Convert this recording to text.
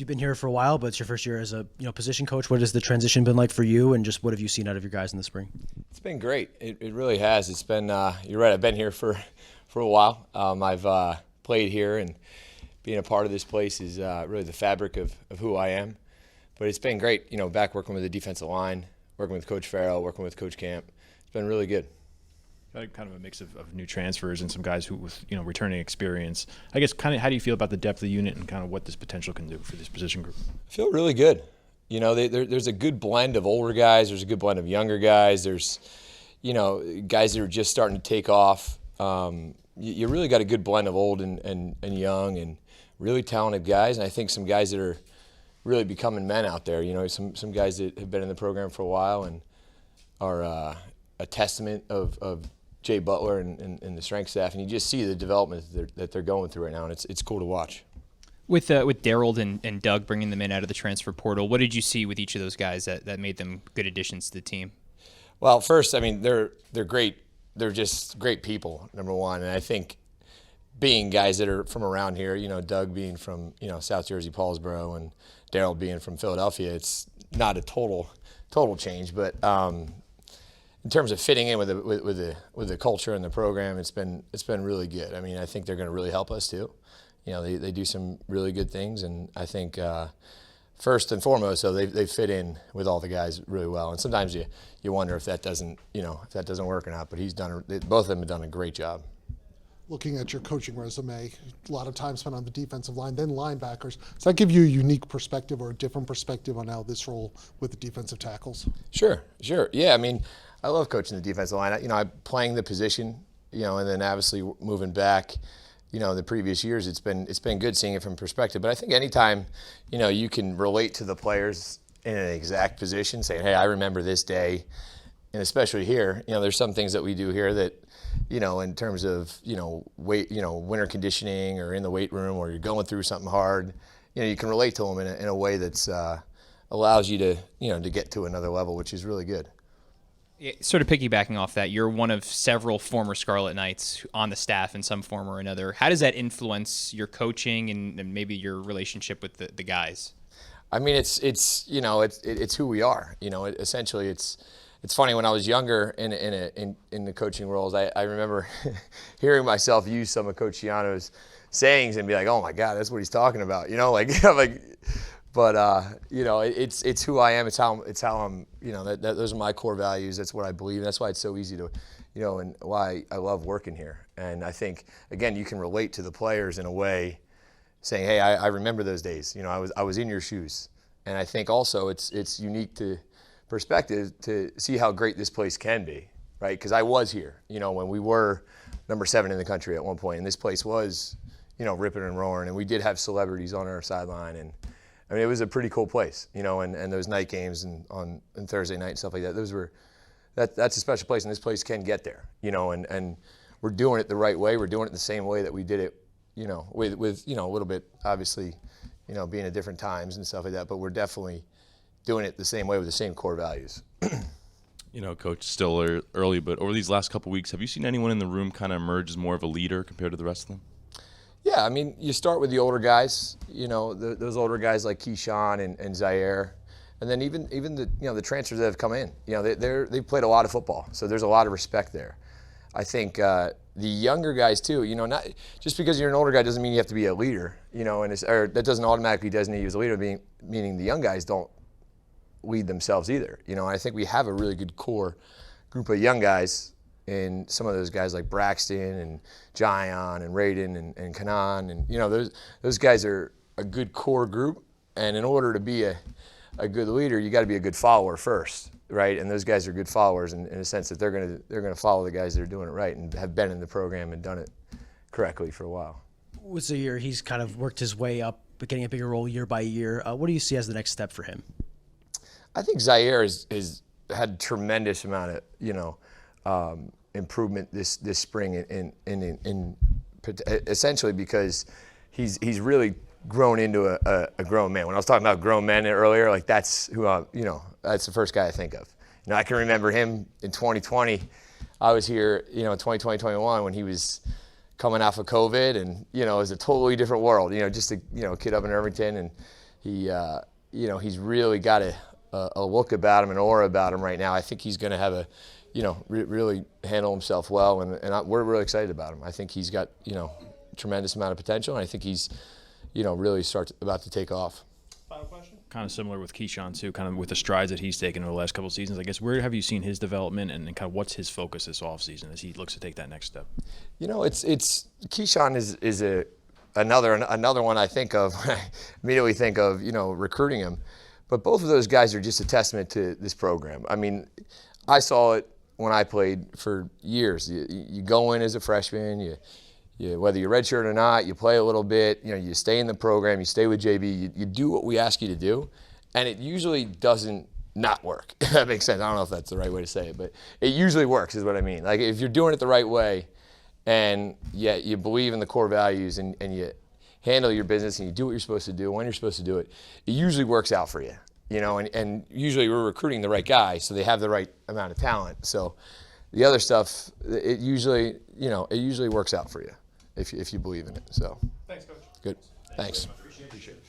You've been here for a while, but it's your first year as a position coach. What has the transition been like for you, and just what have you seen out of your guys in the spring? It's been great. It really has. It's been you're right. I've been here for a while. I've played here, and being a part of this place is really the fabric of who I am. But it's been great. Back working with the defensive line, working with Coach Farrell, working with Coach Camp. It's been really good. Kind of a mix of new transfers and some guys who with returning experience. I guess kind of how do you feel about the depth of the unit and kind of what this potential can do for this position group? I feel really good. There's a good blend of older guys. There's a good blend of younger guys. There's guys that are just starting to take off. You really got a good blend of old and young and really talented guys. And I think some guys that are really becoming men out there. Some guys that have been in the program for a while and are a testament of Jay Butler and the strength staff, and you just see the development that they're going through right now, and it's cool to watch. With Daryl and Doug bringing them in out of the transfer portal, what did you see with each of those guys that made them good additions to the team? Well, first, I mean, they're great. They're just great people, number one, and I think being guys that are from around here, Doug being from South Jersey, Paulsboro, and Daryl being from Philadelphia, it's not a total change, but in terms of fitting in with the culture and the program, it's been really good. I mean, I think they're going to really help us too. They do some really good things, and I think first and foremost, so they fit in with all the guys really well. And sometimes you wonder if that doesn't work or not. But both of them have done a great job. Looking at your coaching resume, a lot of time spent on the defensive line, then linebackers. Does that give you a unique perspective or a different perspective on how this role with the defensive tackles? Sure. Yeah, I mean, I love coaching the defensive line. I'm playing the position, and then obviously moving back, the previous years, it's been good seeing it from perspective. But I think anytime, you can relate to the players in an exact position, saying, hey, I remember this day, and especially here, there's some things that we do here that, in terms of, weight, winter conditioning or in the weight room or you're going through something hard, you can relate to them in a way that's allows you to, to get to another level, which is really good. Sort of piggybacking off that, you're one of several former Scarlet Knights on the staff in some form or another. How does that influence your coaching and maybe your relationship with the guys? I mean, it's who we are. Essentially, it's funny. When I was younger in the coaching roles, I remember hearing myself use some of Coach Ciano's sayings and be like, oh my God, that's what he's talking about. But it's who I am. It's how I'm. Those are my core values. That's what I believe. That's why it's so easy to, and why I love working here. And I think again, you can relate to the players in a way, saying, hey, I remember those days. I was in your shoes. And I think also it's unique to perspective to see how great this place can be, right? Because I was here. When we were number 7 in the country at one point, and this place was, ripping and roaring, and we did have celebrities on our sideline and. I mean, it was a pretty cool place, and those night games and on Thursday night and stuff like that. That's a special place, and this place can get there, and we're doing it the right way. We're doing it the same way that we did it, with a little bit, obviously, being at different times and stuff like that. But we're definitely doing it the same way with the same core values. Coach, still early, but over these last couple of weeks, have you seen anyone in the room kind of emerge as more of a leader compared to the rest of them? Yeah, I mean, you start with the older guys, those older guys like Keyshawn and Zaire, and then even the transfers that have come in. They've played a lot of football, so there's a lot of respect there. I think the younger guys too. Not just because you're an older guy doesn't mean you have to be a leader. Or that doesn't automatically designate you as a leader. Meaning the young guys don't lead themselves either. I think we have a really good core group of young guys. And some of those guys like Braxton and Jion and Raiden and Kanan and those guys are a good core group. And in order to be a good leader, you got to be a good follower first, right? And those guys are good followers in a sense that they're gonna follow the guys that are doing it right and have been in the program and done it correctly for a while. With Zaire, he's kind of worked his way up, but getting a bigger role year by year. What do you see as the next step for him? I think Zaire has had a tremendous amount of improvement this spring in essentially because he's really grown into a grown man. When I was talking about grown men earlier, like that's who that's the first guy I think of. I can remember him in 2020. I was here, in 2020, 21 when he was coming off of COVID, and it was a totally different world. Just a kid up in Irvington, and you know, he's really got a look about him, an aura about him right now. I think he's going to have a, you know, really handle himself well, and we're really excited about him. I think he's got, you know, a tremendous amount of potential, and I think he's, you know, really about to take off. Final question? Kind of similar with Keyshawn too, kind of with the strides that he's taken over the last couple of seasons. I guess where have you seen his development, and kind of what's his focus this offseason as he looks to take that next step? You know, it's Keyshawn is another one I think of. Immediately think of, you know, recruiting him, but both of those guys are just a testament to this program. I mean, I saw it when I played for years. You go in as a freshman, you whether you're redshirt or not, you play a little bit, you know, you stay in the program, you stay with JB, you do what we ask you to do, and it usually doesn't not work. If that makes sense. I don't know if that's the right way to say it, but it usually works is what I mean. Like if you're doing it the right way and yet you believe in the core values and you handle your business and you do what you're supposed to do when you're supposed to do it, it usually works out for you. You know, and usually we're recruiting the right guy, so they have the right amount of talent. So the other stuff, it usually works out for you if you believe in it. So. Thanks, Coach. Good. Thanks. Appreciate it.